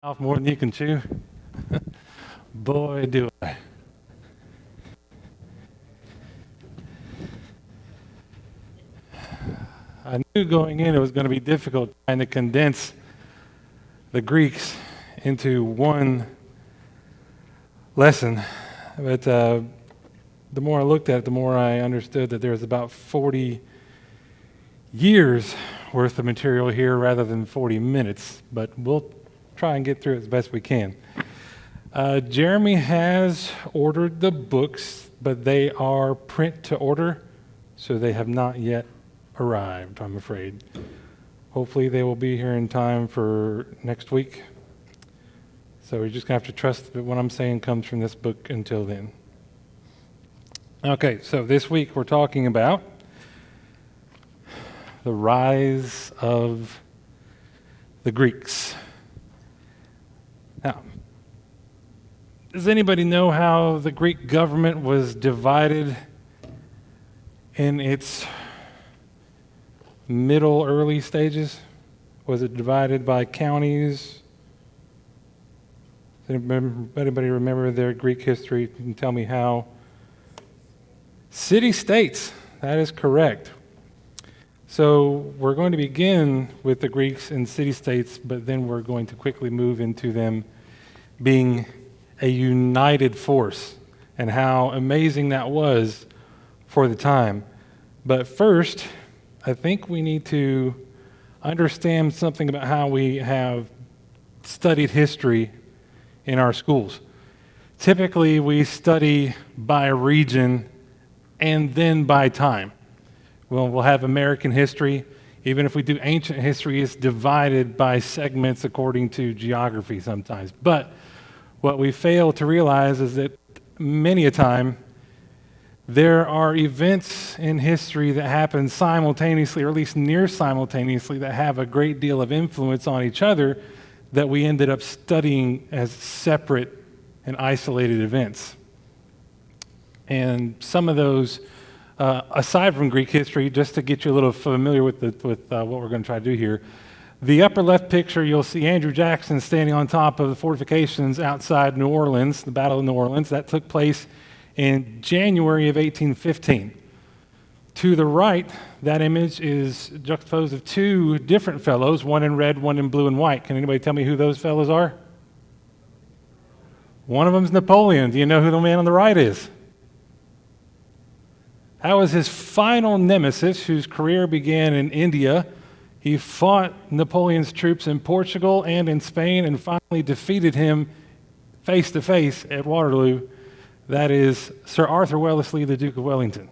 Off more than you can chew. Boy, do I. I knew going in it was going to be difficult trying to condense the Greeks into one lesson. But the more I looked at it, the more I understood that there's about 40 years worth of material here rather than 40 minutes. But we'll try and get through it as best we can. Jeremy has ordered the books, but they are print to order, so they have not yet arrived, I'm afraid. Hopefully they will be here in time for next week. So we're just going to have to trust that what I'm saying comes from this book until then. Okay, so this week we're talking about the rise of the Greeks. Now, does anybody know how the Greek government was divided in its middle, early stages? Was it divided by counties? Does anybody remember their Greek history and tell me how? City-states, that is correct. So we're going to begin with the Greeks in city-states, but then we're going to quickly move into them being a united force and how amazing that was for the time. But first, I think we need to understand something about how we have studied history in our schools. Typically, we study by region and then by time. We'll have American history. Even if we do ancient history, it's divided by segments according to geography sometimes. But what we fail to realize is that many a time there are events in history that happen simultaneously, or at least near simultaneously, that have a great deal of influence on each other that we ended up studying as separate and isolated events. And some of those, aside from Greek history, just to get you a little familiar with what we're going to try to do here, the upper left picture, you'll see Andrew Jackson standing on top of the fortifications outside New Orleans, the Battle of New Orleans. That took place in January of 1815. To the right, that image is juxtaposed of two different fellows, one in red, one in blue and white. Can anybody tell me who those fellows are? One of them is Napoleon. Do you know who the man on the right is? That was his final nemesis, whose career began in India. He fought Napoleon's troops in Portugal and in Spain and finally defeated him face to face at Waterloo. That is Sir Arthur Wellesley, the Duke of Wellington.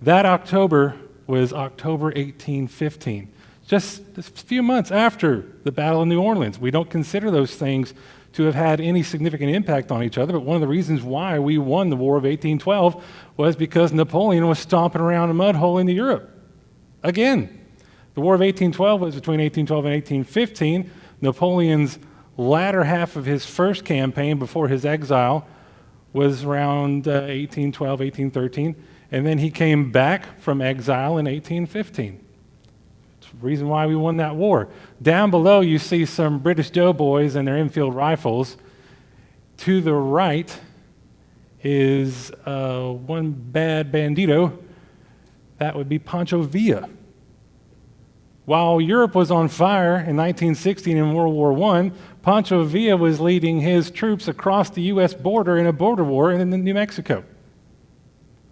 That October was October 1815, just a few months after the Battle of New Orleans. We don't consider those things to have had any significant impact on each other, but one of the reasons why we won the War of 1812 was because Napoleon was stomping around a mud hole into Europe. Again, the War of 1812 was between 1812 and 1815. Napoleon's latter half of his first campaign before his exile was around 1812, 1813, and then he came back from exile in 1815. It's the reason why we won that war. Down below, you see some British doughboys and their Enfield rifles. To the right is one bad bandito. That would be Pancho Villa. While Europe was on fire in 1916 in World War I, Pancho Villa was leading his troops across the U.S. border in a border war in New Mexico.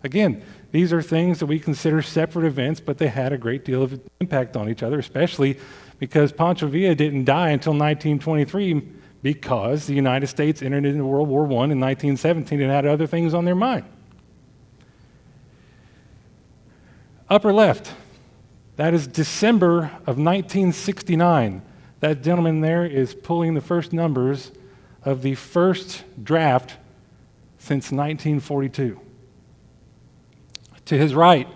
Again, these are things that we consider separate events, but they had a great deal of impact on each other, especially because Pancho Villa didn't die until 1923 because the United States entered into World War I in 1917 and had other things on their mind. Upper left. That is December of 1969. That gentleman there is pulling the first numbers of the first draft since 1942. To his right,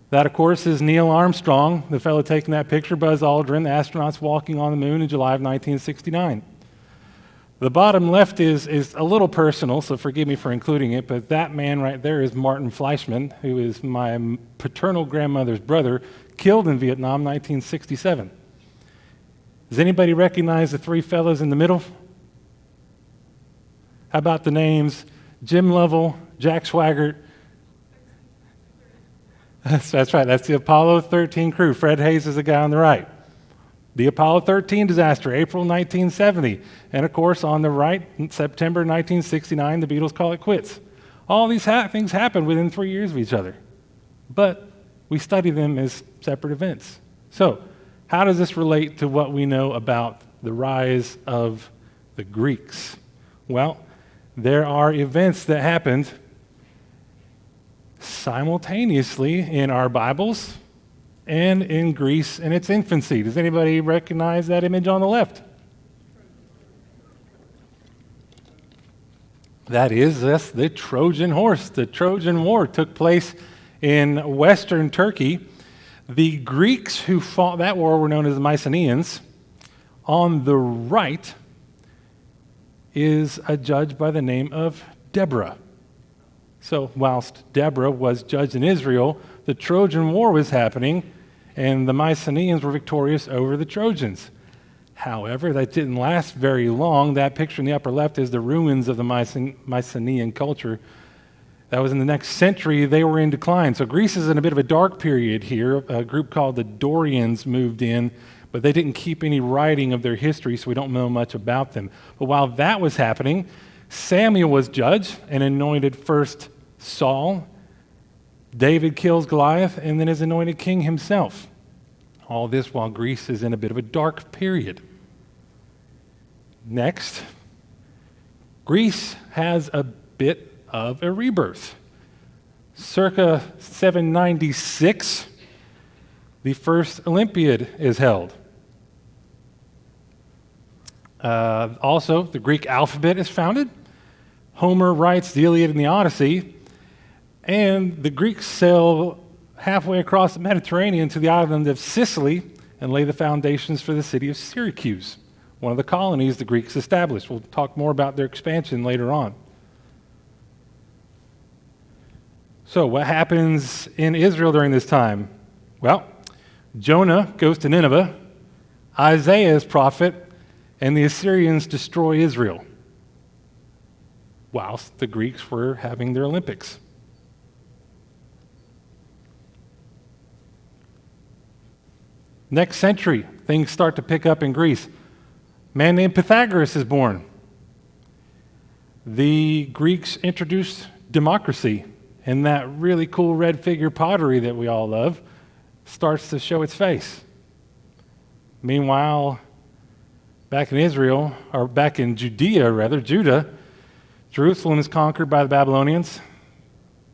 that of course is Neil Armstrong, the fellow taking that picture, Buzz Aldrin, the astronauts walking on the moon in July of 1969. The bottom left is a little personal, so forgive me for including it, but that man right there is Martin Fleischmann, who is my paternal grandmother's brother, killed in Vietnam in 1967. Does anybody recognize the three fellows in the middle? How about the names Jim Lovell, Jack Swigert? That's right, that's the Apollo 13 crew. Fred Hayes is the guy on the right. The Apollo 13 disaster, April 1970. And of course, on the right, in September 1969, the Beatles call it quits. All these things happened within 3 years of each other. But we study them as separate events. So, how does this relate to what we know about the rise of the Greeks? Well, there are events that happened simultaneously in our Bibles and in Greece in its infancy. Does anybody recognize that image on the left? That is the Trojan horse. The Trojan War took place in western Turkey. The Greeks who fought that war were known as the Mycenaeans. On the right is a judge by the name of Deborah. So whilst Deborah was judge in Israel, the Trojan War was happening, and the Mycenaeans were victorious over the Trojans. However, that didn't last very long. That picture in the upper left is the ruins of the Mycenaean culture. That was in the next century. They were in decline. So Greece is in a bit of a dark period here. A group called the Dorians moved in, but they didn't keep any writing of their history, so we don't know much about them. But while that was happening, Samuel was judge and anointed first Saul. David kills Goliath and then is anointed king himself. All this while Greece is in a bit of a dark period. Next, Greece has a bit of a rebirth. Circa 796, the first Olympiad is held. Also, the Greek alphabet is founded. Homer writes the Iliad and the Odyssey. And the Greeks sail halfway across the Mediterranean to the island of Sicily and lay the foundations for the city of Syracuse, one of the colonies the Greeks established. We'll talk more about their expansion later on. So what happens in Israel during this time? Well, Jonah goes to Nineveh, Isaiah is prophet, and the Assyrians destroy Israel, whilst the Greeks were having their Olympics. Next century, things start to pick up in Greece. A man named Pythagoras is born. The Greeks introduced democracy, and that really cool red figure pottery that we all love starts to show its face. Meanwhile, back in Israel, or back in Judah, Jerusalem is conquered by the Babylonians.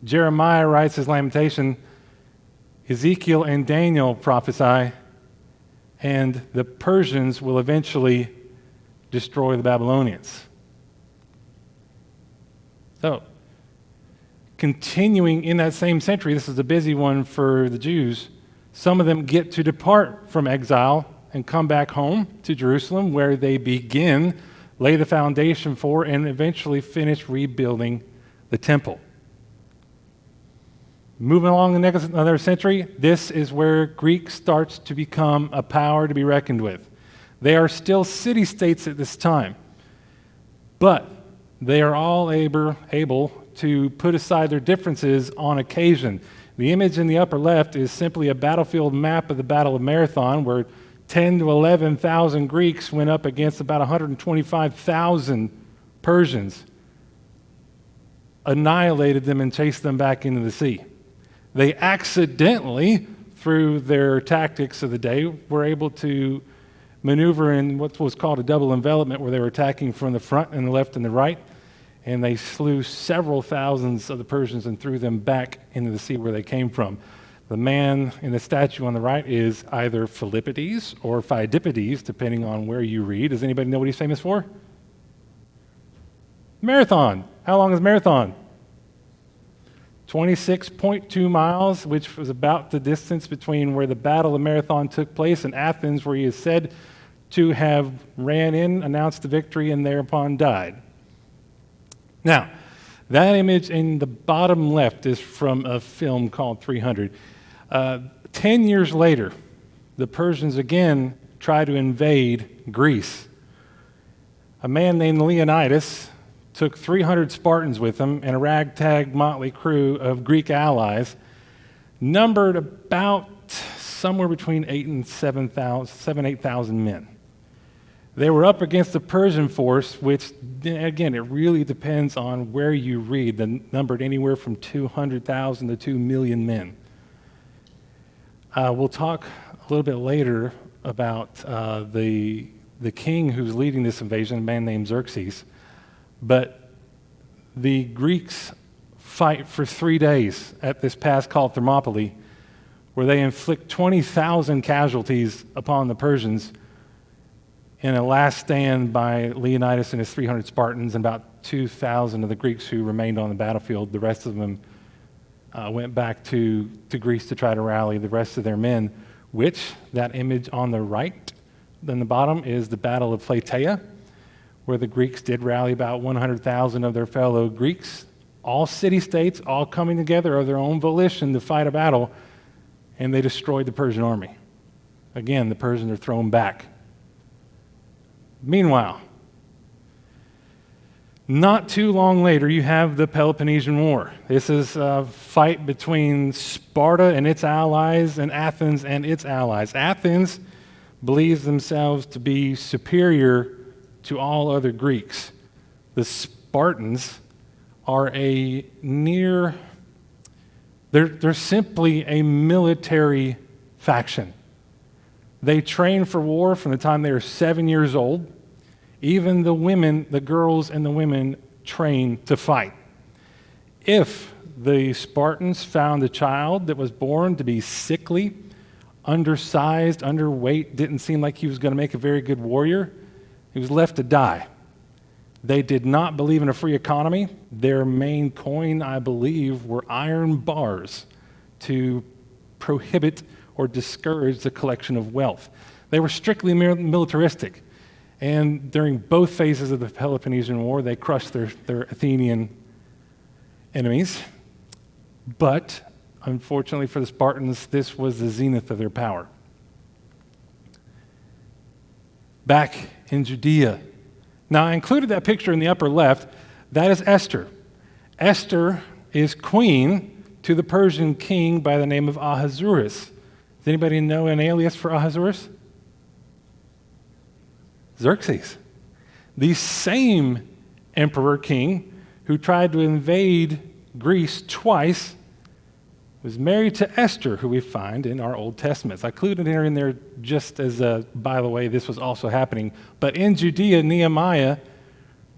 Jeremiah writes his lamentation. Ezekiel and Daniel prophesy, and the Persians will eventually destroy the Babylonians. So, continuing in that same century, this is a busy one for the Jews, some of them get to depart from exile and come back home to Jerusalem, where they begin, lay the foundation for, and eventually finish rebuilding the temple. Moving along the next another century, this is where Greek starts to become a power to be reckoned with. They are still city-states at this time, but they are all able to put aside their differences on occasion. The image in the upper left is simply a battlefield map of the Battle of Marathon, where 10 to 11,000 Greeks went up against about 125,000 Persians, annihilated them and chased them back into the sea. They accidentally, through their tactics of the day, were able to maneuver in what was called a double envelopment, where they were attacking from the front and the left and the right, and they slew several thousands of the Persians and threw them back into the sea where they came from. The man in the statue on the right is either Philippides or Phidippides, depending on where you read. Does anybody know what he's famous for? Marathon. How long is marathon? 26.2 miles, which was about the distance between where the Battle of Marathon took place in Athens, where he is said to have ran in, announced the victory, and thereupon died. Now, that image in the bottom left is from a film called 300. 10 years later, the Persians again try to invade Greece. A man named Leonidas took 300 Spartans with him and a ragtag motley crew of Greek allies, numbered about somewhere between 8,000 men. They were up against the Persian force, which, again, it really depends on where you read, numbered anywhere from 200,000 to 2 million men. We'll talk a little bit later about the king who's leading this invasion, a man named Xerxes. But the Greeks fight for 3 days at this pass called Thermopylae, where they inflict 20,000 casualties upon the Persians in a last stand by Leonidas and his 300 Spartans, and about 2,000 of the Greeks who remained on the battlefield. The rest of them went back to Greece to try to rally the rest of their men, which, that image on the right, then the bottom, is the Battle of Plataea, where the Greeks did rally about 100,000 of their fellow Greeks, all city-states, all coming together of their own volition to fight a battle, and they destroyed the Persian army. Again, the Persians are thrown back. Meanwhile, not too long later, you have the Peloponnesian War. This is a fight between Sparta and its allies and Athens and its allies. Athens believes themselves to be superior to all other Greeks. The Spartans are they're simply a military faction. They train for war from the time they are 7 years old. Even the women, the girls and the women train to fight. If the Spartans found a child that was born to be sickly, undersized, underweight, didn't seem like he was going to make a very good warrior, he was left to die. They did not believe in a free economy. Their main coin, I believe, were iron bars to prohibit or discourage the collection of wealth. They were strictly militaristic. And during both phases of the Peloponnesian War, they crushed their Athenian enemies. But unfortunately for the Spartans, this was the zenith of their power. Back in Judea. Now, I included that picture in the upper left. That is Esther. Esther is queen to the Persian king by the name of Ahasuerus. Does anybody know an alias for Ahasuerus? Xerxes. The same emperor king who tried to invade Greece twice was married to Esther, who we find in our Old Testaments. I included her in there just as by the way, this was also happening. But in Judea, Nehemiah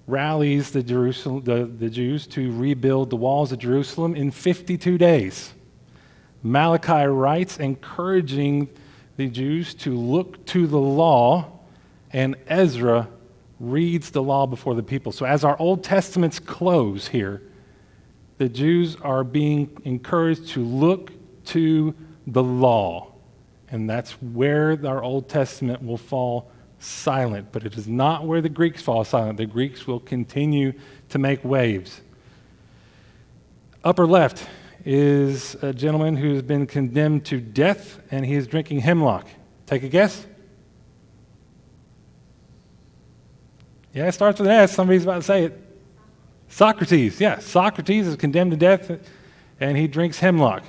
rallies the Jews to rebuild the walls of Jerusalem in 52 days. Malachi writes encouraging the Jews to look to the law, and Ezra reads the law before the people. So as our Old Testaments close here, the Jews are being encouraged to look to the law. And that's where our Old Testament will fall silent. But it is not where the Greeks fall silent. The Greeks will continue to make waves. Upper left is a gentleman who's been condemned to death, and he is drinking hemlock. Take a guess? Yeah, it starts with an S. Somebody's about to say it. Socrates. Yeah, Socrates is condemned to death, and he drinks hemlock.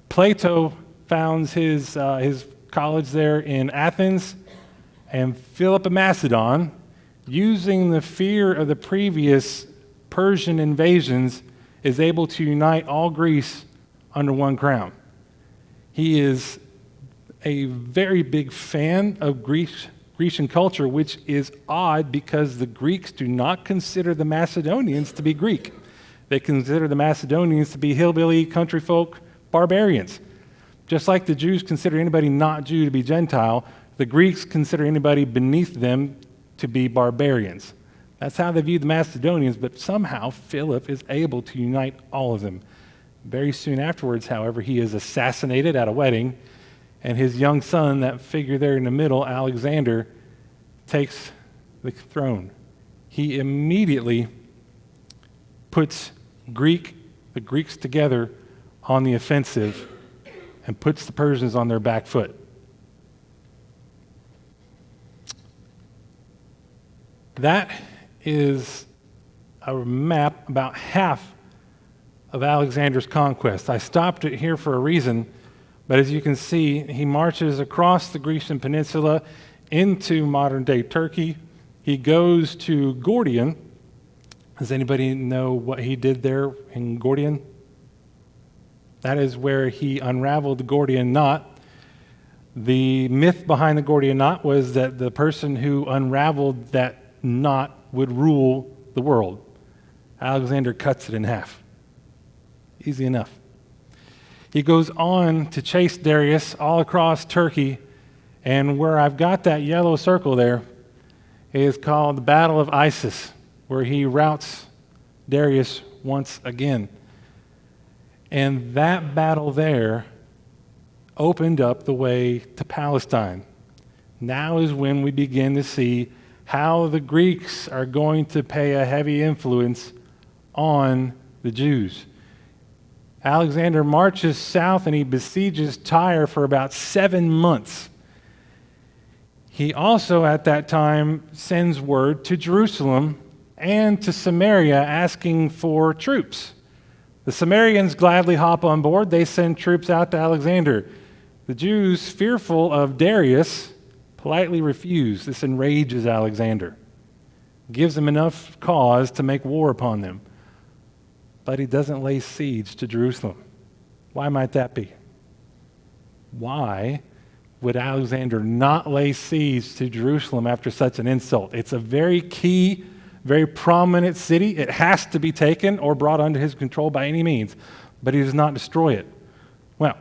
Plato founds his college there in Athens, and Philip of Macedon, using the fear of the previous Persian invasions, is able to unite all Greece under one crown. He is a very big fan of Grecian culture, which is odd because the Greeks do not consider the Macedonians to be Greek. They consider the Macedonians to be hillbilly country folk barbarians. Just like the Jews consider anybody not Jew to be Gentile, the Greeks consider anybody beneath them to be barbarians. That's how they view the Macedonians, but somehow Philip is able to unite all of them. Very soon afterwards, however, he is assassinated at a wedding, and his young son, that figure there in the middle, Alexander, takes the throne. He immediately puts the Greeks together on the offensive and puts the Persians on their back foot. That is a map about half of Alexander's conquest. I stopped it here for a reason, but as you can see, he marches across the Grecian peninsula into modern-day Turkey. He goes to Gordian. Does anybody know what he did there in Gordian? That is where he unraveled the Gordian knot. The myth behind the Gordian knot was that the person who unraveled that knot would rule the world. Alexander cuts it in half. Easy enough. He goes on to chase Darius all across Turkey, and where I've got that yellow circle there is called the Battle of Issus, where he routs Darius once again. And that battle there opened up the way to Palestine. Now is when we begin to see how the Greeks are going to pay a heavy influence on the Jews. Alexander marches south and he besieges Tyre for about 7 months. He also, at that time, sends word to Jerusalem and to Samaria asking for troops. The Samaritans gladly hop on board. They send troops out to Alexander. The Jews, fearful of Darius, politely refuse. This enrages Alexander, gives him enough cause to make war upon them. But he doesn't lay siege to Jerusalem. Why might that be? Why would Alexander not lay siege to Jerusalem after such an insult? It's a very key, very prominent city. It has to be taken or brought under his control by any means, but he does not destroy it. Well,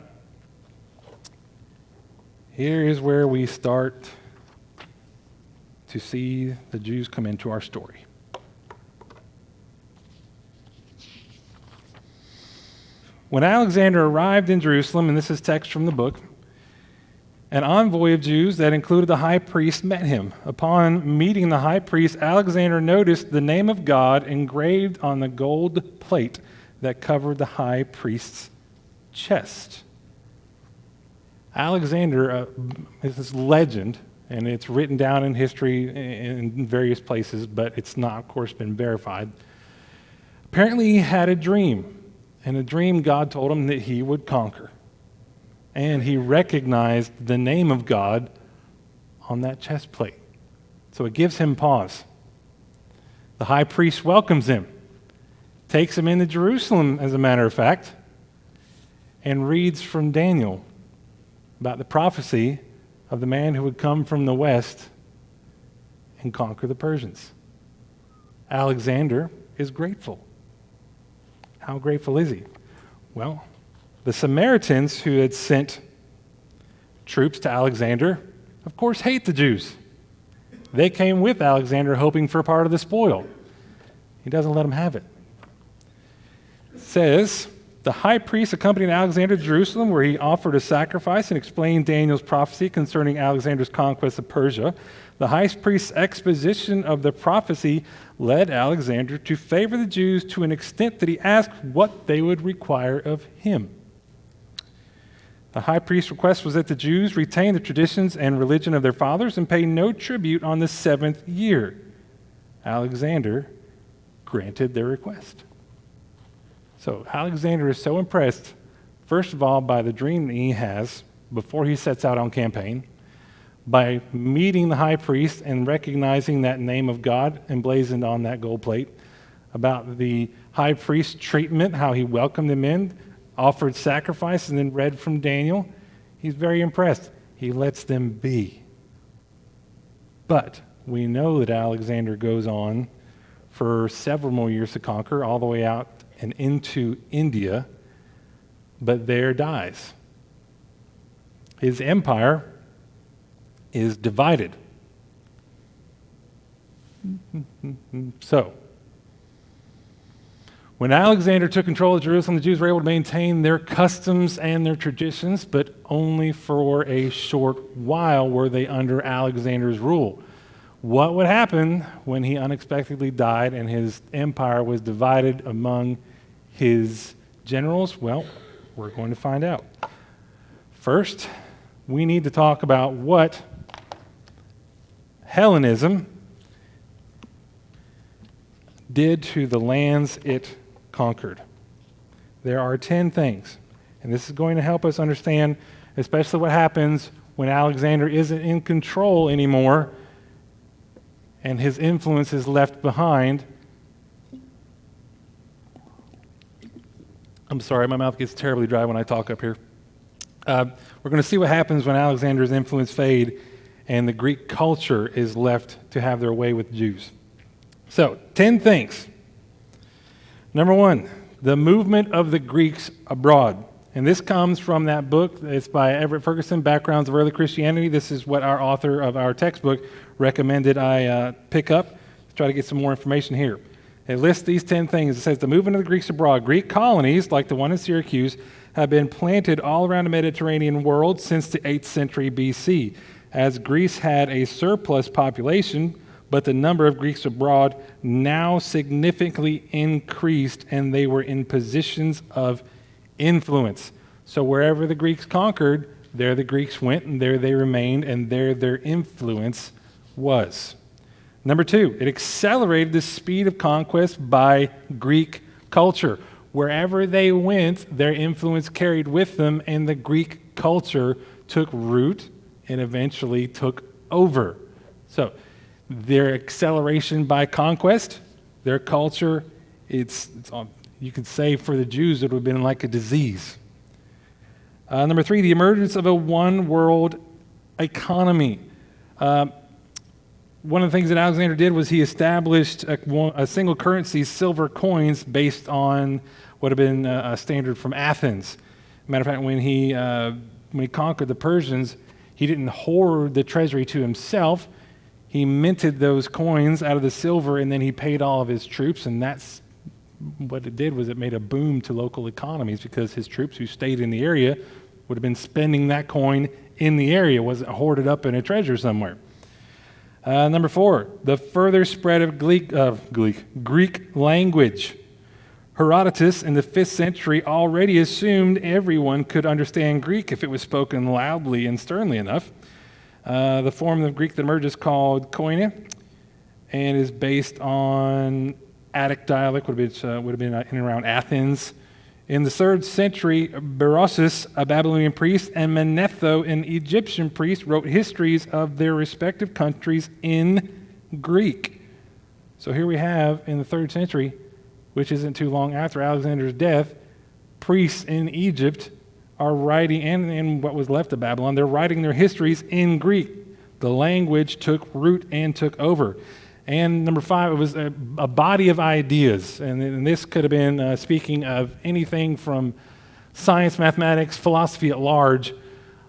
here is where we start to see the Jews come into our story. When Alexander arrived in Jerusalem, and this is text from the book, an envoy of Jews that included the high priest met him. Upon meeting the high priest, Alexander noticed the name of God engraved on the gold plate that covered the high priest's chest. Alexander is this legend, and it's written down in history in various places, but it's not, of course, been verified. Apparently, he had a dream. In a dream, God told him that he would conquer. And he recognized the name of God on that chest plate. So it gives him pause. The high priest welcomes him, takes him into Jerusalem, as a matter of fact, and reads from Daniel about the prophecy of the man who would come from the west and conquer the Persians. Alexander is grateful. How grateful is he? Well, the Samaritans who had sent troops to Alexander, of course, hate the Jews. They came with Alexander hoping for a part of the spoil. He doesn't let them have it. It says, the high priest accompanied Alexander to Jerusalem, where he offered a sacrifice and explained Daniel's prophecy concerning Alexander's conquest of Persia. The high priest's exposition of the prophecy led Alexander to favor the Jews to an extent that he asked what they would require of him. The high priest's request was that the Jews retain the traditions and religion of their fathers and pay no tribute on the 7th year. Alexander granted their request. So Alexander is so impressed, first of all, by the dream that he has before he sets out on campaign, by meeting the high priest and recognizing that name of God emblazoned on that gold plate, about the high priest's treatment, how he welcomed them in, offered sacrifice, and then read from Daniel. He's very impressed. He lets them be. But we know that Alexander goes on for several more years to conquer, all the way out and into India, but there dies. His empire is divided. So, when Alexander took control of Jerusalem, the Jews were able to maintain their customs and their traditions, but only for a short while were they under Alexander's rule. What would happen when he unexpectedly died and his empire was divided among his generals? Well, we're going to find out. First, we need to talk about what Hellenism did to the lands it conquered. There are 10 things, and this is going to help us understand especially what happens when Alexander isn't in control anymore and his influence is left behind. I'm sorry, my mouth gets terribly dry when I talk up here. We're going to see what happens when Alexander's influence fades and the Greek culture is left to have their way with Jews. So, 10 things. Number 1, the movement of the Greeks abroad. And this comes from that book. It's by Everett Ferguson, Backgrounds of Early Christianity. This is what our author of our textbook recommended I pick up to try to get some more information here. It lists these 10 things. It says the movement of the Greeks abroad. Greek colonies, like the one in Syracuse, have been planted all around the Mediterranean world since the 8th century BC. As Greece had a surplus population, but the number of Greeks abroad now significantly increased, and they were in positions of influence. So wherever the Greeks conquered, there the Greeks went, and there they remained, and there their influence was. Number 2, it accelerated the speed of conquest by Greek culture. Wherever they went, their influence carried with them, and the Greek culture took root and eventually took over. So their acceleration by conquest, their culture, it's you could say for the Jews it would have been like a disease. Number 3, the emergence of a one-world economy. One of the things that Alexander did was he established a single currency, silver coins, based on what had been a standard from Athens. Matter of fact, when he conquered the Persians, he didn't hoard the treasury to himself. He minted those coins out of the silver, and then he paid all of his troops, and that's what it did was it made a boom to local economies because his troops who stayed in the area would have been spending that coin in the area, wasn't hoarded up in a treasure somewhere. Number 4, the further spread of Greek language. Herodotus in the 5th century already assumed everyone could understand Greek if it was spoken loudly and sternly enough. The form of Greek that emerges called koine and is based on Attic dialect, would have been in and around Athens. In the 3rd century, Berosus, a Babylonian priest, and Manetho, an Egyptian priest, wrote histories of their respective countries in Greek. So here we have, in the 3rd century, which isn't too long after Alexander's death, priests in Egypt are writing, and in what was left of Babylon, they're writing their histories in Greek. The language took root and took over. And number 5, it was a body of ideas. And this could have been speaking of anything from science, mathematics, philosophy at large.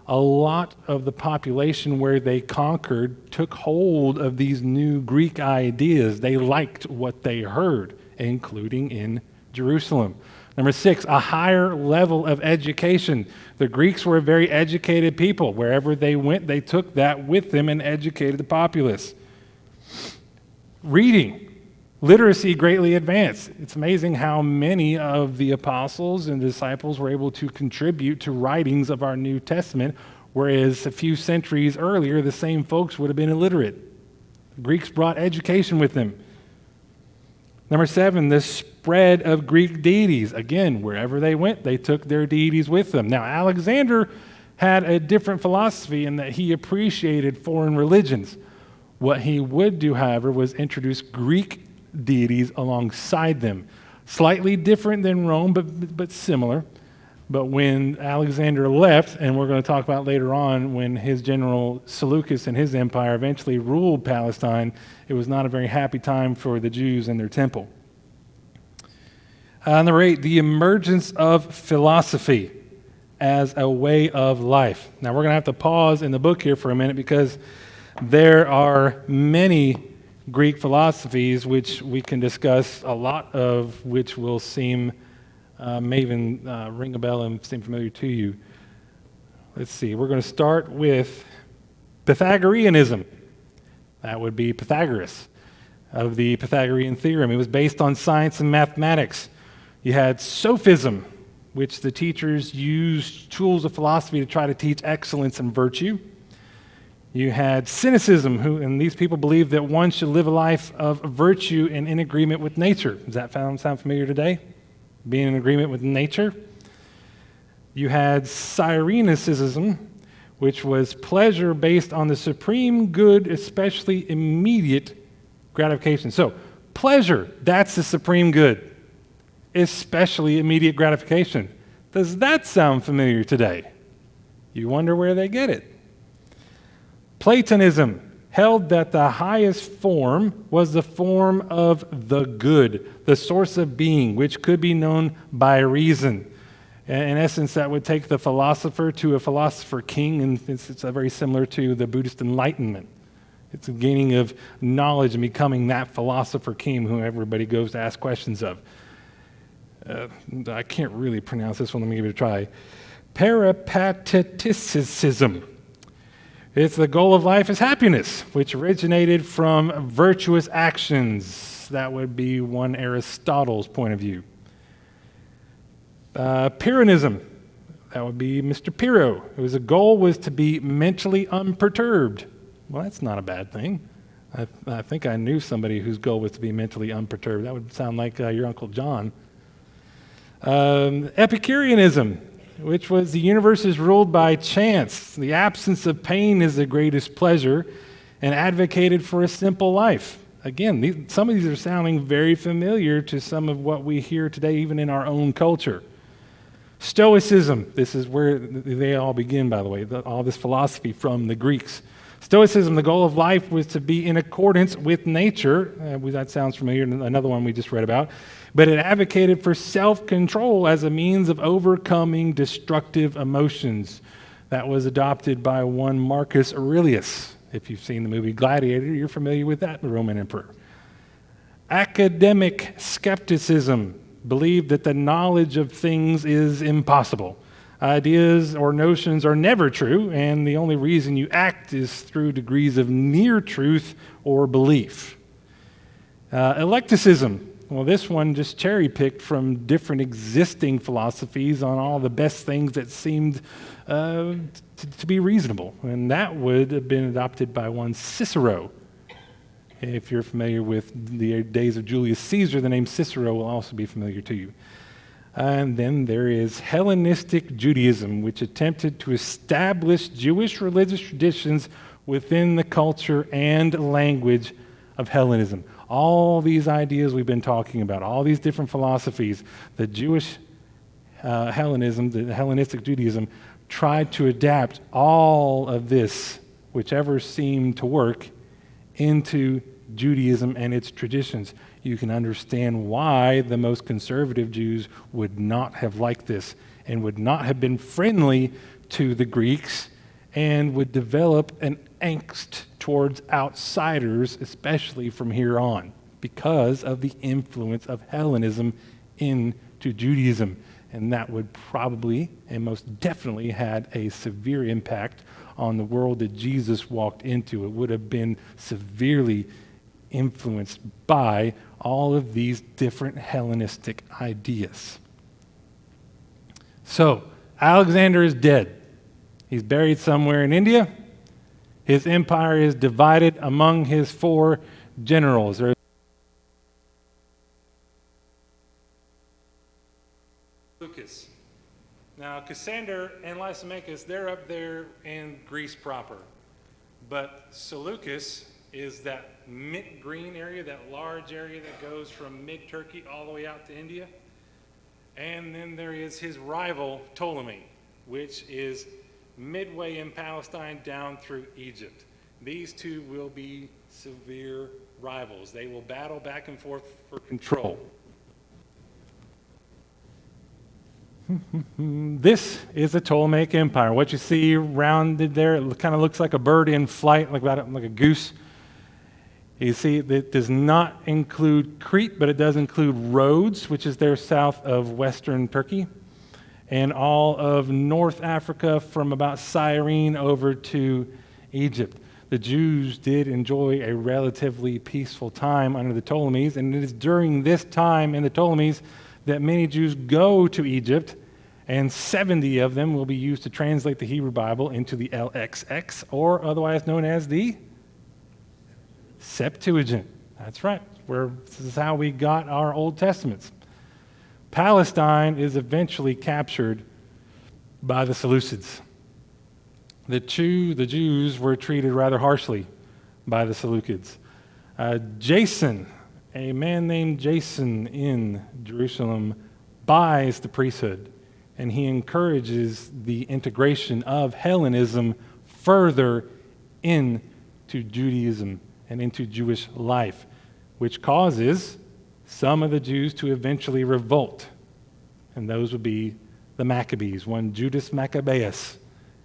A lot of the population where they conquered took hold of these new Greek ideas. They liked what they heard, including in Jerusalem. Number 6, a higher level of education. The Greeks were a very educated people. Wherever they went, they took that with them and educated the populace. Reading, literacy greatly advanced. It's amazing how many of the apostles and disciples were able to contribute to writings of our New Testament, whereas a few centuries earlier, the same folks would have been illiterate. The Greeks brought education with them. Number 7, the spread of Greek deities. Again, wherever they went, they took their deities with them. Now, Alexander had a different philosophy in that he appreciated foreign religions. What he would do, however, was introduce Greek deities alongside them. Slightly different than Rome, but similar. But when Alexander left, and we're going to talk about later on, when his general Seleucus and his empire eventually ruled Palestine, it was not a very happy time for the Jews and their temple. Number 8, the emergence of philosophy as a way of life. Now, we're going to have to pause in the book here for a minute because there are many Greek philosophies which we can discuss, a lot of which will seem, may even ring a bell and seem familiar to you. Let's see, we're going to start with Pythagoreanism. That would be Pythagoras of the Pythagorean theorem. It was based on science and mathematics. You had sophism, which the teachers used tools of philosophy to try to teach excellence and virtue. You had cynicism, and these people believed that one should live a life of virtue and in agreement with nature. Does that sound familiar today? Being in agreement with nature. You had Cyrenaicism, which was pleasure based on the supreme good, especially immediate gratification. So, pleasure, that's the supreme good, especially immediate gratification. Does that sound familiar today? You wonder where they get it. Platonism held that the highest form was the form of the good, the source of being, which could be known by reason. In essence, that would take the philosopher to a philosopher king, and it's very similar to the Buddhist Enlightenment. It's a gaining of knowledge and becoming that philosopher king who everybody goes to ask questions of. I can't really pronounce this one. Let me give it a try. Peripateticism. It's the goal of life is happiness, which originated from virtuous actions. That would be one Aristotle's point of view. Pyrrhonism. That would be Mr. Pyrrho. The goal was to be mentally unperturbed. Well, that's not a bad thing. I think I knew somebody whose goal was to be mentally unperturbed. That would sound like your Uncle John. Epicureanism, which was the universe is ruled by chance. The absence of pain is the greatest pleasure, and advocated for a simple life. Again, some of these are sounding very familiar to some of what we hear today, even in our own culture. Stoicism, this is where they all begin, by the way, all this philosophy from the Greeks. Stoicism, the goal of life was to be in accordance with nature. That sounds familiar, another one we just read about. But it advocated for self-control as a means of overcoming destructive emotions. That was adopted by one Marcus Aurelius. If you've seen the movie Gladiator, you're familiar with that Roman emperor. Academic skepticism believed that the knowledge of things is impossible. Ideas or notions are never true, and the only reason you act is through degrees of near truth or belief. Eclecticism. Well, this one just cherry-picked from different existing philosophies on all the best things that seemed to be reasonable, and that would have been adopted by one Cicero. If you're familiar with the days of Julius Caesar, the name Cicero will also be familiar to you. And then there is Hellenistic Judaism, which attempted to establish Jewish religious traditions within the culture and language of Hellenism. All these ideas we've been talking about, all these different philosophies, the Jewish Hellenism, the Hellenistic Judaism, tried to adapt all of this, whichever seemed to work, into Judaism and its traditions. You can understand why the most conservative Jews would not have liked this and would not have been friendly to the Greeks and would develop an angst towards outsiders, especially from here on, because of the influence of Hellenism into Judaism. And that would probably and most definitely had a severe impact on the world that Jesus walked into. It would have been severely influenced by all of these different Hellenistic ideas. So, Alexander is dead. He's buried somewhere in India. His empire is divided among his 4 generals. Lucas. Now, Cassander and Lysimachus, they're up there in Greece proper. But Seleucus is that mint green area, that large area that goes from mid-Turkey all the way out to India. And then there is his rival, Ptolemy, which is midway in Palestine down through Egypt. These two will be severe rivals. They will battle back and forth for control. This is the Ptolemaic Empire. What you see rounded there, it kind of looks like a bird in flight, like a goose. You see, it does not include Crete, but it does include Rhodes, which is there south of western Turkey, and all of North Africa from about Cyrene over to Egypt. The Jews did enjoy a relatively peaceful time under the Ptolemies, and it is during this time in the Ptolemies that many Jews go to Egypt and 70 of them will be used to translate the Hebrew Bible into the LXX, or otherwise known as the Septuagint. That's right. This is how we got our Old Testaments. Palestine is eventually captured by the Seleucids. The Jews were treated rather harshly by the Seleucids. Jason, a man named Jason in Jerusalem, buys the priesthood, and he encourages the integration of Hellenism further into Judaism and into Jewish life, which causes some of the Jews to eventually revolt. And those would be the Maccabees. One Judas Maccabeus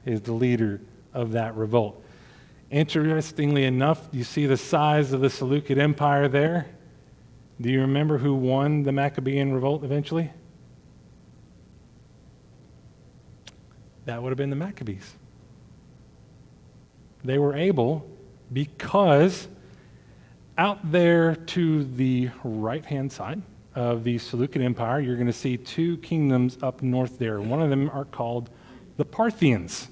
is the leader of that revolt. Interestingly enough, you see the size of the Seleucid Empire there. Do you remember who won the Maccabean revolt eventually? That would have been the Maccabees. They were able, because out there to the right-hand side of the Seleucid Empire, you're going to see two kingdoms up north there. One of them are called the Parthians.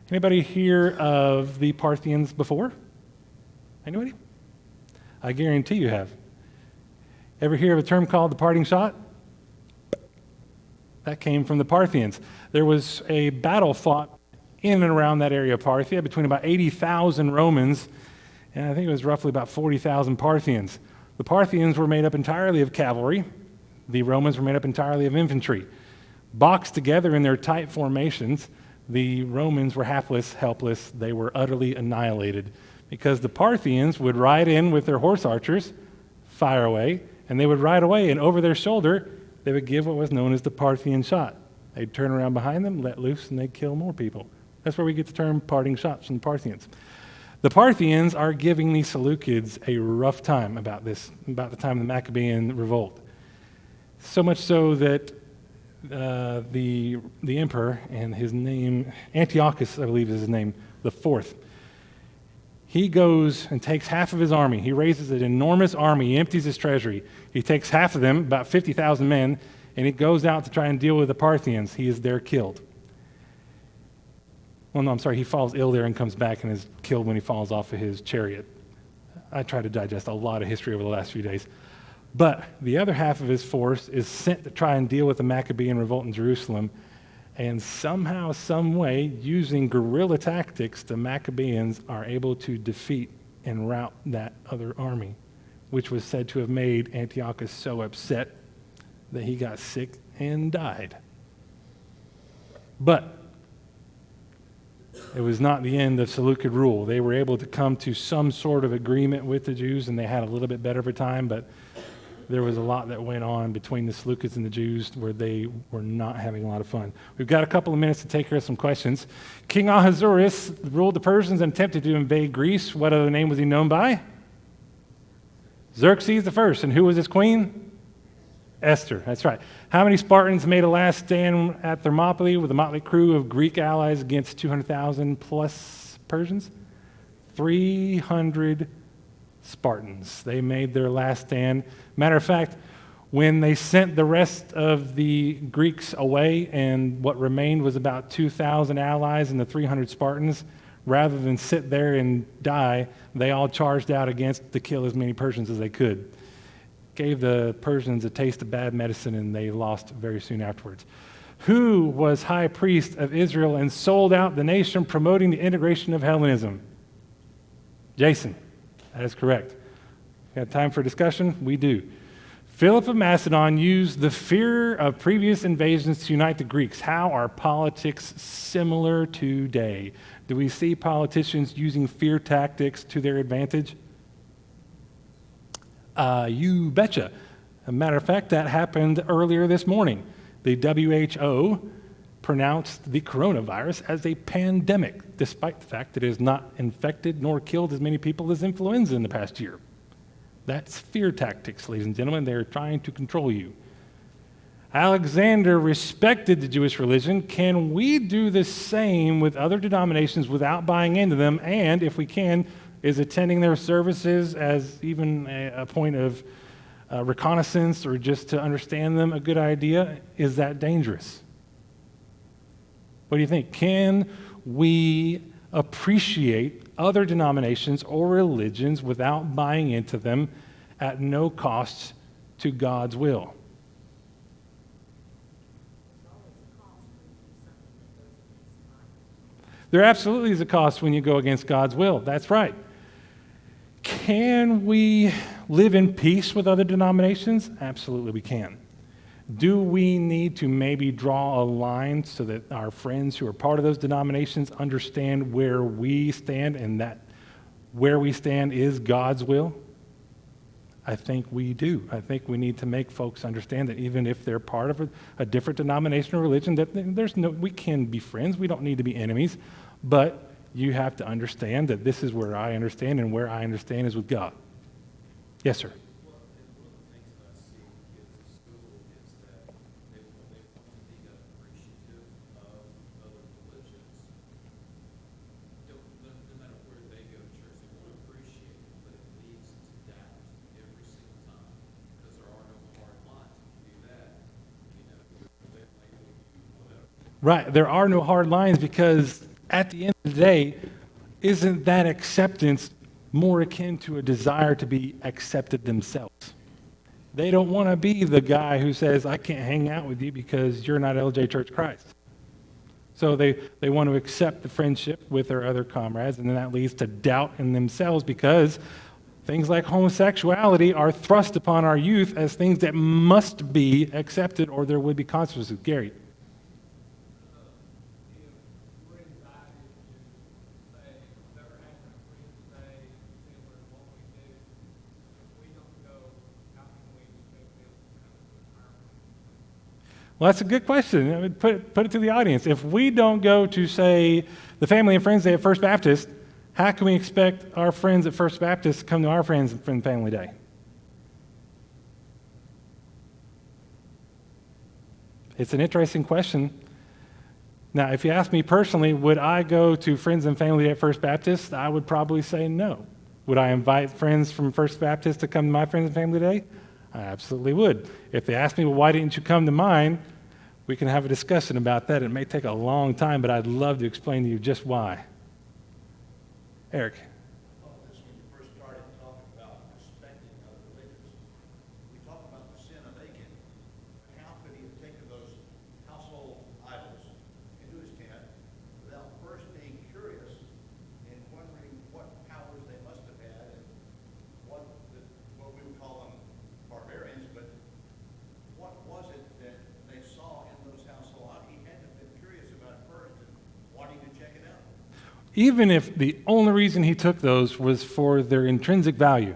Anybody hear of the Parthians before? Anybody? I guarantee you have. Ever hear of a term called the parting shot? That came from the Parthians. There was a battle fought in and around that area of Parthia between about 80,000 Romans, and I think it was roughly about 40,000 Parthians. The Parthians were made up entirely of cavalry. The Romans were made up entirely of infantry. Boxed together in their tight formations, the Romans were hapless, helpless. They were utterly annihilated because the Parthians would ride in with their horse archers, fire away, and they would ride away, and over their shoulder, they would give what was known as the Parthian shot. They'd turn around behind them, let loose, and they'd kill more people. That's where we get the term parting shots from the Parthians. The Parthians are giving the Seleucids a rough time about this, about the time of the Maccabean revolt. So much so that the emperor, and his name, Antiochus, I believe is his name, the fourth, he goes and takes half of his army. He raises an enormous army. He empties his treasury. He takes half of them, about 50,000 men, and he goes out to try and deal with the Parthians. He is there killed. Well, no, I'm sorry, he falls ill there and comes back and is killed when he falls off of his chariot. I try to digest a lot of history over the last few days. But the other half of his force is sent to try and deal with the Maccabean revolt in Jerusalem, and somehow, some way, using guerrilla tactics, the Maccabeans are able to defeat and rout that other army, which was said to have made Antiochus so upset that he got sick and died. But it was not the end of Seleucid rule. They were able to come to some sort of agreement with the Jews, and they had a little bit better of a time, but there was a lot that went on between the Seleucids and the Jews where they were not having a lot of fun. We've got a couple of minutes to take care of some questions. King Ahasuerus ruled the Persians and attempted to invade Greece. What other name was he known by? Xerxes the First. And who was his queen? Esther. That's right. How many Spartans made a last stand at Thermopylae with a motley crew of Greek allies against 200,000 plus Persians? 300 Spartans. They made their last stand. Matter of fact, when they sent the rest of the Greeks away and what remained was about 2,000 allies and the 300 Spartans, rather than sit there and die, they all charged out to kill as many Persians as they could. Gave the Persians a taste of bad medicine, and they lost very soon afterwards. Who was high priest of Israel and sold out the nation promoting the integration of Hellenism? Jason. That is correct. Got time for discussion? We do. Philip of Macedon used the fear of previous invasions to unite the Greeks. How are politics similar today? Do we see politicians using fear tactics to their advantage? You betcha. As a matter of fact, that happened earlier this morning. The WHO pronounced the coronavirus as a pandemic, despite the fact that it has not infected nor killed as many people as influenza in the past year. That's fear tactics, ladies and gentlemen. They're trying to control you. Alexander respected the Jewish religion. Can we do the same with other denominations without buying into them? And if we can, is attending their services as even a point of reconnaissance or just to understand them a good idea? Is that dangerous? What do you think? Can we appreciate other denominations or religions without buying into them at no cost to God's will? There absolutely is a cost when you go against God's will. That's right. Can we live in peace with other denominations? Absolutely we can. Do we need to maybe draw a line so that our friends who are part of those denominations understand where we stand and that where we stand is God's will? I think we do. I think we need to make folks understand that even if they're part of a different denomination or religion, that we can be friends. We don't need to be enemies. But you have to understand that this is where I understand, and where I understand is with God. Yes, sir. Well, and one of the things that I see kids at school is that they want to be appreciative of other religions. No matter where they go to church, they want to appreciate it, but it leads to doubt every single time because there are no hard lines. If you do that, they label you whatever. Right. There are no hard lines because at the end of the day, isn't that acceptance more akin to a desire to be accepted themselves? They don't want to be the guy who says, I can't hang out with you because you're not LJ Church Christ. So they want to accept the friendship with their other comrades, and then that leads to doubt in themselves because things like homosexuality are thrust upon our youth as things that must be accepted or there would be consequences. Gary. Well, that's a good question. I would put it to the audience. If we don't go to, say, the Family and Friends Day at First Baptist, how can we expect our friends at First Baptist to come to our Friends and Family Day? It's an interesting question. Now, if you ask me personally, would I go to Friends and Family Day at First Baptist? I would probably say no. Would I invite friends from First Baptist to come to my Friends and Family Day? I absolutely would. If they ask me, well, why didn't you come to mine? We can have a discussion about that. It may take a long time, but I'd love to explain to you just why. Eric. When you first started talking about respecting other religions, we talk about the sin of Achan. How could he have taken those household idols into his tent without first being curious and wondering what powers they must have had and what we would call them barbarians, but what was it that they saw in those household idols? He had to have been curious about it first and wanting to check it out. Even if the only reason he took those was for their intrinsic value,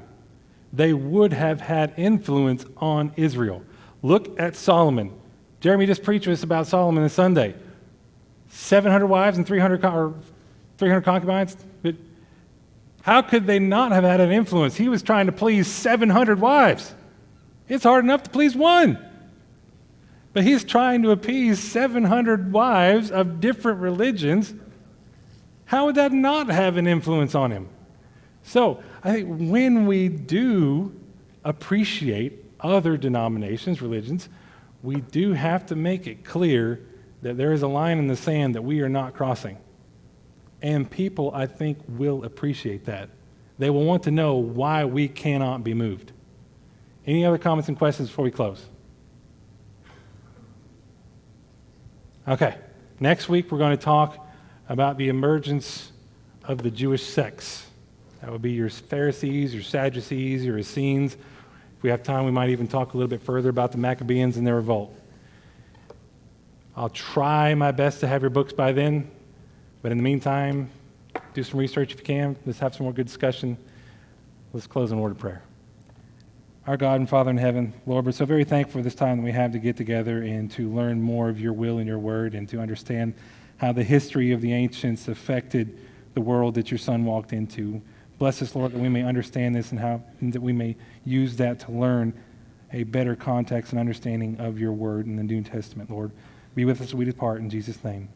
they would have had influence on Israel. Look at Solomon. Jeremy just preached to us about Solomon this Sunday. 700 wives and 300 concubines. But how could they not have had an influence? He was trying to please 700 wives. It's hard enough to please one. But he's trying to appease 700 wives of different religions. How would that not have an influence on him? So I think when we do appreciate other denominations, religions, we do have to make it clear that there is a line in the sand that we are not crossing. And people, I think, will appreciate that. They will want to know why we cannot be moved. Any other comments and questions before we close? Okay. Next week, we're going to talk about the emergence of the Jewish sects. That would be your Pharisees, your Sadducees, your Essenes. If we have time, we might even talk a little bit further about the Maccabees and their revolt. I'll try my best to have your books by then, but in the meantime, do some research if you can. Let's have some more good discussion. Let's close in a word of prayer. Our God and Father in heaven, Lord, we're so very thankful for this time that we have to get together and to learn more of your will and your word and to understand how the history of the ancients affected the world that your Son walked into. Bless us, Lord, that we may understand this and that we may use that to learn a better context and understanding of your word in the New Testament, Lord. Be with us as we depart in Jesus' name.